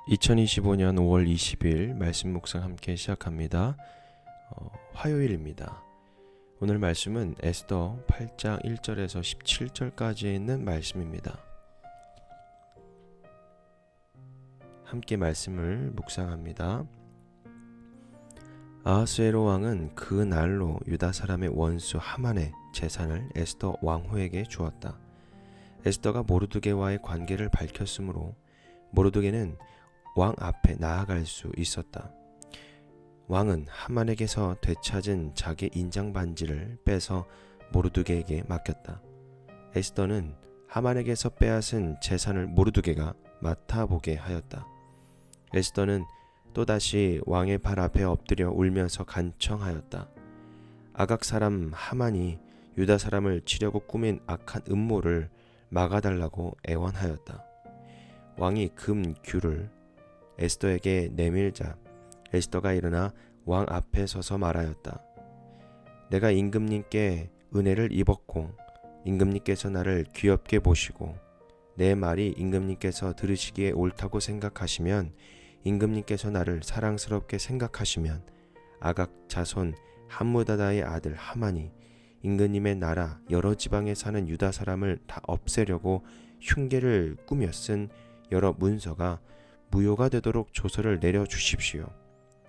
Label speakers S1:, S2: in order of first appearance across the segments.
S1: 2025년 5월 20일 말씀 묵상 함께 시작합니다. 화요일입니다. 오늘 말씀은 에스더 8장 1절에서 17절까지 있는 말씀입니다. 함께 말씀을 묵상합니다. 아하스웨로 왕은 그 날로 유다 사람의 원수 하만의 재산을 에스더 왕후에게 주었다. 에스더가 모르드게와의 관계를 밝혔으므로 모르드게는 왕 앞에 나아갈 수 있었다. 왕은 하만에게서 되찾은 자기 인장 반지를 빼서 모르드게에게 맡겼다. 에스더는 하만에게서 빼앗은 재산을 모르드게가 맡아보게 하였다. 에스더는 또다시 왕의 발 앞에 엎드려 울면서 간청하였다. 아각 사람 하만이 유다 사람을 치려고 꾸민 악한 음모를 막아달라고 애원하였다. 왕이 금 귤을 에스더에게 내밀자 에스더가 일어나 왕 앞에 서서 말하였다. 내가 임금님께 은혜를 입었고 임금님께서 나를 귀엽게 보시고 내 말이 임금님께서 들으시기에 옳다고 생각하시면 임금님께서 나를 사랑스럽게 생각하시면 아각 자손 함무다다의 아들 하만이 임금님의 나라 여러 지방에 사는 유다 사람을 다 없애려고 흉계를 꾸며 쓴 여러 문서가 무효가 되도록 조서를 내려주십시오.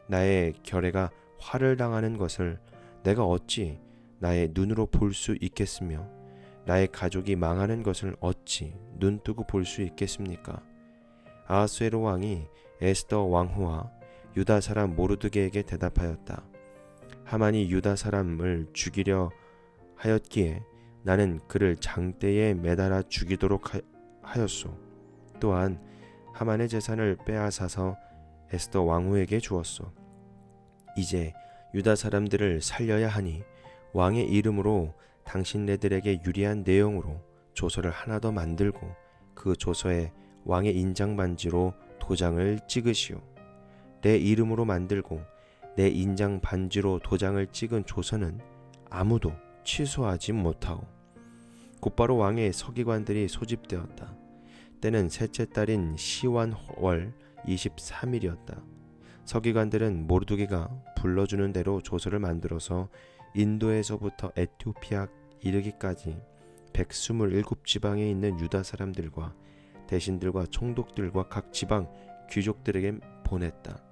S1: 나의 결례가 화를 당하는 것을 내가 어찌 나의 눈으로 볼 수 있겠으며 나의 가족이 망하는 것을 어찌 눈뜨고 볼 수 있겠습니까? 아하스웨로 왕이 에스더 왕후와 유다 사람 모르드게에게 대답하였다. 하만이 유다 사람을 죽이려 하였기에 나는 그를 장대에 매달아 죽이도록 하였소. 또한 하만의 재산을 빼앗아서 에스더 왕후에게 주었소. 이제 유다 사람들을 살려야 하니 왕의 이름으로 당신네들에게 유리한 내용으로 조서를 하나 더 만들고 그 조서에 왕의 인장 반지로 도장을 찍으시오. 내 이름으로 만들고 내 인장 반지로 도장을 찍은 조서는 아무도 취소하지 못하오. 곧바로 왕의 서기관들이 소집되었다. 때는 셋째 달인 시완월 23일이었다. 서기관들은 모르드게가 불러주는 대로 조서를 만들어서 인도에서부터 에티오피아 이르기까지 127지방에 있는 유다 사람들과 대신들과 총독들과 각 지방 귀족들에게 보냈다.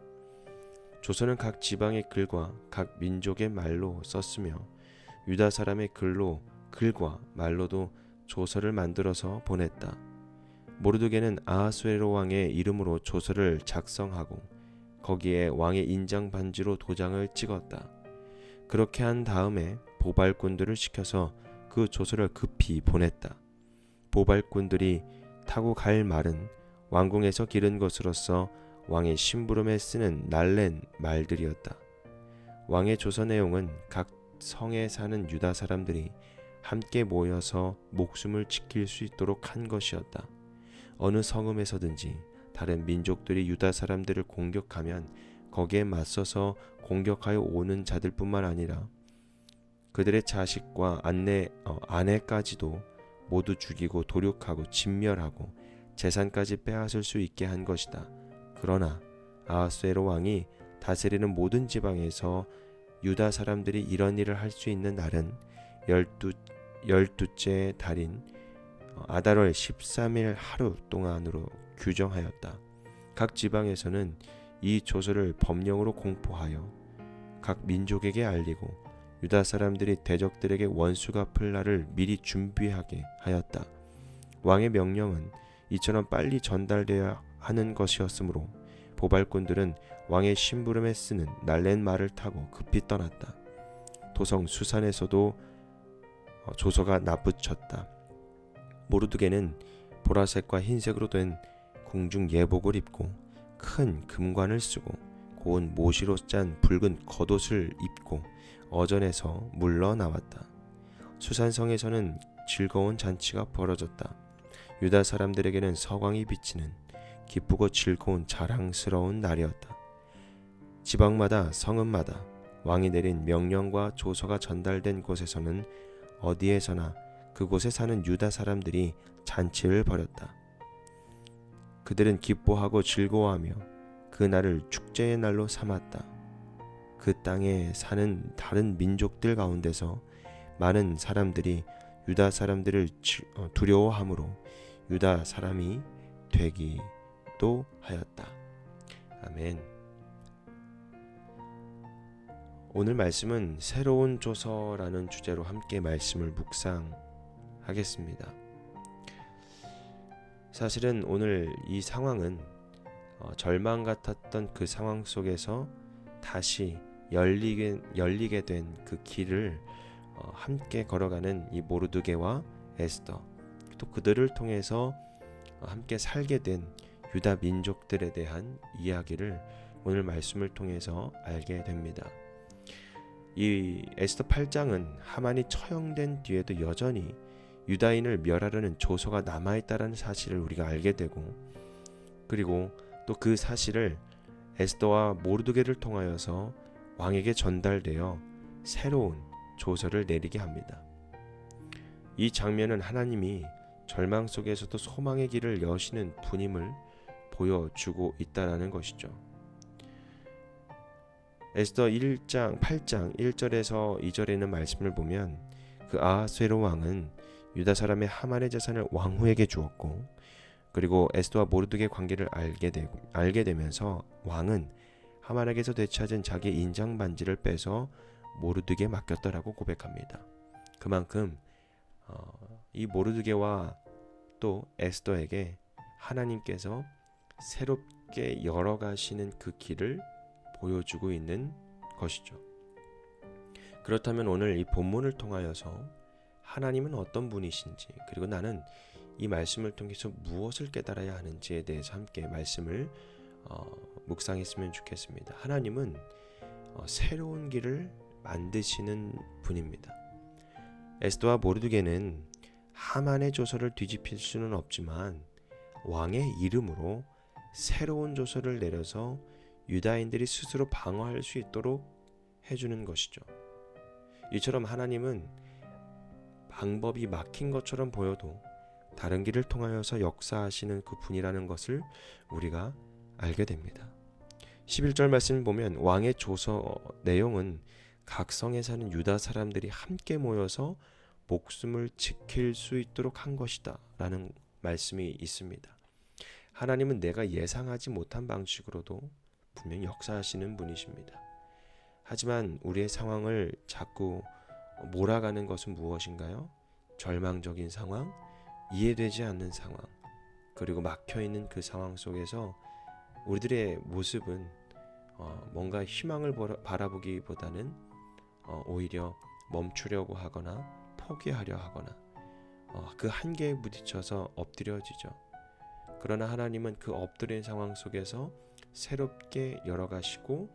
S1: 조서는 각 지방의 글과 각 민족의 말로 썼으며 유다 사람의 글과 말로도 조서를 만들어서 보냈다. 모르드게는 아하스웨로 왕의 이름으로 조서를 작성하고 거기에 왕의 인장 반지로 도장을 찍었다. 그렇게 한 다음에 보발꾼들을 시켜서 그 조서를 급히 보냈다. 보발꾼들이 타고 갈 말은 왕궁에서 기른 것으로서 왕의 심부름에 쓰는 날랜 말들이었다. 왕의 조서 내용은 각 성에 사는 유다 사람들이 함께 모여서 목숨을 지킬 수 있도록 한 것이었다. 어느 성읍에서든지 다른 민족들이 유다 사람들을 공격하면 거기에 맞서서 공격하여 오는 자들뿐만 아니라 그들의 자식과 아내까지도 모두 죽이고 도륙하고 진멸하고 재산까지 빼앗을 수 있게 한 것이다. 그러나 아하스웨로 왕이 다스리는 모든 지방에서 유다 사람들이 이런 일을 할 수 있는 날은 열두째 달인 아달월 13일 하루 동안으로 규정하였다. 각 지방에서는 이 조서를 법령으로 공포하여 각 민족에게 알리고 유다 사람들이 대적들에게 원수 갚을 날을 미리 준비하게 하였다. 왕의 명령은 이처럼 빨리 전달되어야 하는 것이었으므로 보발꾼들은 왕의 심부름에 쓰는 날랜 말을 타고 급히 떠났다. 도성 수산에서도 조서가 납붙였다. 모르드게는 보라색과 흰색으로 된 궁중 예복을 입고 큰 금관을 쓰고 고운 모시로 짠 붉은 겉옷을 입고 어전에서 물러나왔다. 수산성에서는 즐거운 잔치가 벌어졌다. 유다 사람들에게는 서광이 비치는 기쁘고 즐거운 자랑스러운 날이었다. 지방마다 성읍마다 왕이 내린 명령과 조서가 전달된 곳에서는 어디에서나 그곳에 사는 유다 사람들이 잔치를 벌였다. 그들은 기뻐하고 즐거워하며 그 날을 축제의 날로 삼았다. 그 땅에 사는 다른 민족들 가운데서 많은 사람들이 유다 사람들을 두려워함으로 유다 사람이 되기도 하였다. 아멘. 오늘 말씀은 새로운 조서라는 주제로 함께 말씀을 묵상하겠습니다. 사실은 오늘 이 상황은 절망 같았던 그 상황 속에서 다시 열리게 된 그 길을 함께 걸어가는 이 모르드게와 에스더, 또 그들을 통해서 함께 살게 된 유다 민족들에 대한 이야기를 오늘 말씀을 통해서 알게 됩니다. 이 에스더 8장은 하만이 처형된 뒤에도 여전히 유다인을 멸하려는 조서가 남아있다는 사실을 우리가 알게 되고, 그리고 또 그 사실을 에스더와 모르드게를 통하여서 왕에게 전달되어 새로운 조서를 내리게 합니다. 이 장면은 하나님이 절망 속에서도 소망의 길을 여시는 분임을 보여주고 있다라는 것이죠. 에스더 8장 1절에서 2절에 있는 말씀을 보면 그 아하스웨로 왕은 유다 사람의 하만의 재산을 왕후에게 주었고, 그리고 에스더와 모르드게의 관계를 알게 되면서 왕은 하만에게서 되찾은 자기의 인장 반지를 빼서 모르드게에 맡겼다라고 고백합니다. 그만큼 이 모르드게와 또 에스더에게 하나님께서 새롭게 열어가시는 그 길을 보여주고 있는 것이죠. 그렇다면 오늘 이 본문을 통하여서 하나님은 어떤 분이신지, 그리고 나는 이 말씀을 통해서 무엇을 깨달아야 하는지에 대해서 함께 말씀을 묵상했으면 좋겠습니다. 하나님은 새로운 길을 만드시는 분입니다. 에스더와 모르드게는 하만의 조서를 뒤집힐 수는 없지만 왕의 이름으로 새로운 조서를 내려서 유다인들이 스스로 방어할 수 있도록 해주는 것이죠. 이처럼 하나님은 방법이 막힌 것처럼 보여도 다른 길을 통하여서 역사하시는 그 분이라는 것을 우리가 알게 됩니다. 11절 말씀을 보면 왕의 조서 내용은 각 성에 사는 유다 사람들이 함께 모여서 목숨을 지킬 수 있도록 한 것이다 라는 말씀이 있습니다. 하나님은 내가 예상하지 못한 방식으로도 분명히 역사하시는 분이십니다. 하지만 우리의 상황을 자꾸 몰아가는 것은 무엇인가요? 절망적인 상황, 이해되지 않는 상황, 그리고 막혀있는 그 상황 속에서 우리들의 모습은 뭔가 희망을 바라보기보다는 오히려 멈추려고 하거나 포기하려 하거나 그 한계에 부딪혀서 엎드려지죠. 그러나 하나님은 그 엎드린 상황 속에서 새롭게 열어가시고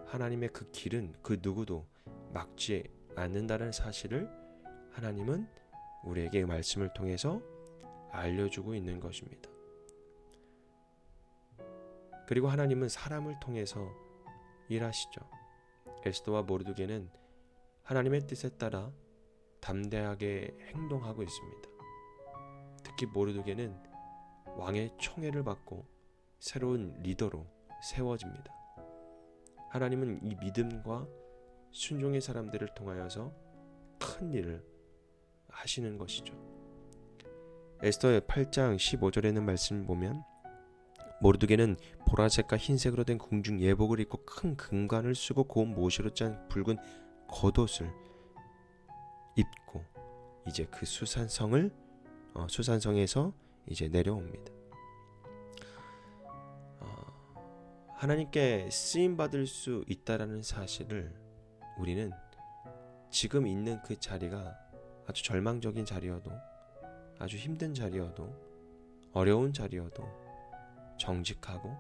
S1: 하나님의 그 길은 그 누구도 막지 않는다는 사실을 하나님은 우리에게 말씀을 통해서 알려주고 있는 것입니다. 그리고 하나님은 사람을 통해서 일하시죠. 에스더와 모르드게는 하나님의 뜻에 따라 담대하게 행동하고 있습니다. 특히 모르드게는 왕의 총애를 받고 새로운 리더로 세워집니다. 하나님은 이 믿음과 순종의 사람들을 통하여서 큰 일을 하시는 것이죠. 에스더의 8장 15절에 있는 말씀을 보면 모르드게는 보라색과 흰색으로 된 궁중 예복을 입고 큰 금관을 쓰고 고운 모시로 짠 붉은 겉옷을 입고 이제 그 수산성에서 이제 내려옵니다. 하나님께 쓰임 받을 수 있다라는 사실을 우리는 지금 있는 그 자리가 아주 절망적인 자리여도, 아주 힘든 자리여도, 어려운 자리여도 정직하고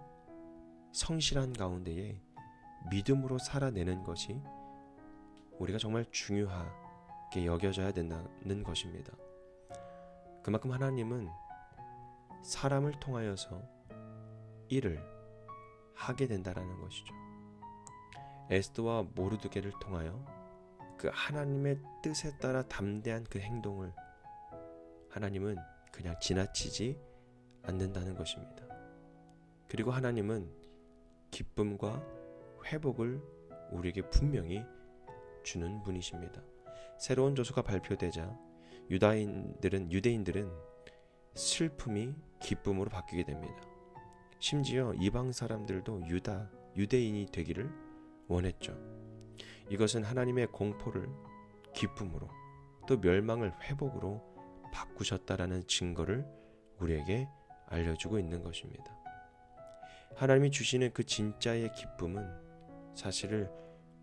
S1: 성실한 가운데에 믿음으로 살아내는 것이 우리가 정말 중요하게 여겨져야 된다는 것입니다. 그만큼 하나님은 사람을 통하여서 일을 하게 된다라는 것이죠. 에스더와 모르드게를 통하여 그 하나님의 뜻에 따라 담대한 그 행동을 하나님은 그냥 지나치지 않는다는 것입니다. 그리고 하나님은 기쁨과 회복을 우리에게 분명히 주는 분이십니다. 새로운 조서가 발표되자 유대인들은 슬픔이 기쁨으로 바뀌게 됩니다. 심지어 이방 사람들도 유대인이 되기를 원했죠. 이것은 하나님의 공포를 기쁨으로 또 멸망을 회복으로 바꾸셨다라는 증거를 우리에게 알려주고 있는 것입니다. 하나님이 주시는 그 진짜의 기쁨은 사실을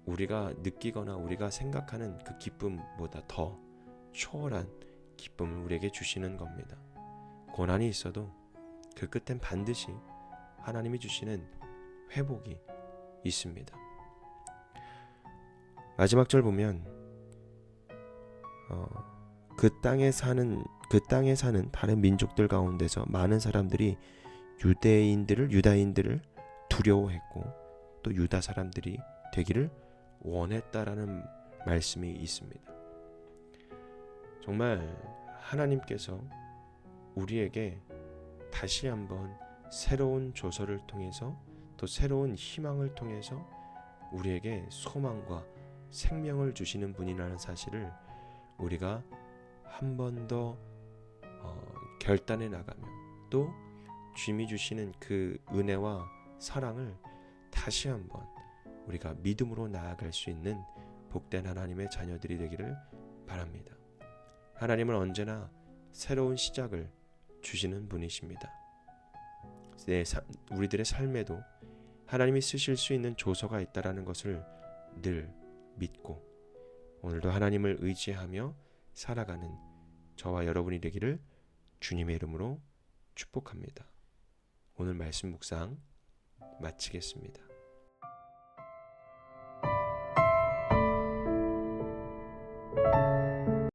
S1: 우리가 느끼거나 우리가 생각하는 그 기쁨보다 더 초월한 기쁨을 우리에게 주시는 겁니다. 고난이 있어도 그 끝엔 반드시 하나님이 주시는 회복이 있습니다. 마지막 절 보면 그 땅에 사는 다른 민족들 가운데서 많은 사람들이 유다인들을 두려워했고 또 유다 사람들이 되기를 원했다라는 말씀이 있습니다. 정말 하나님께서 우리에게 다시 한번 새로운 조서를 통해서 또 새로운 희망을 통해서 우리에게 소망과 생명을 주시는 분이라는 사실을 우리가 한 번 더 결단해 나가며 또 주님이 주시는 그 은혜와 사랑을 다시 한번 우리가 믿음으로 나아갈 수 있는 복된 하나님의 자녀들이 되기를 바랍니다. 하나님은 언제나 새로운 시작을 주시는 분이십니다. 우리들의 삶에도 하나님이 쓰실 수 있는 조서가 있다라는 것을 늘 믿고 오늘도 하나님을 의지하며 살아가는 저와 여러분이 되기를 주님의 이름으로 축복합니다. 오늘 말씀 묵상 마치겠습니다.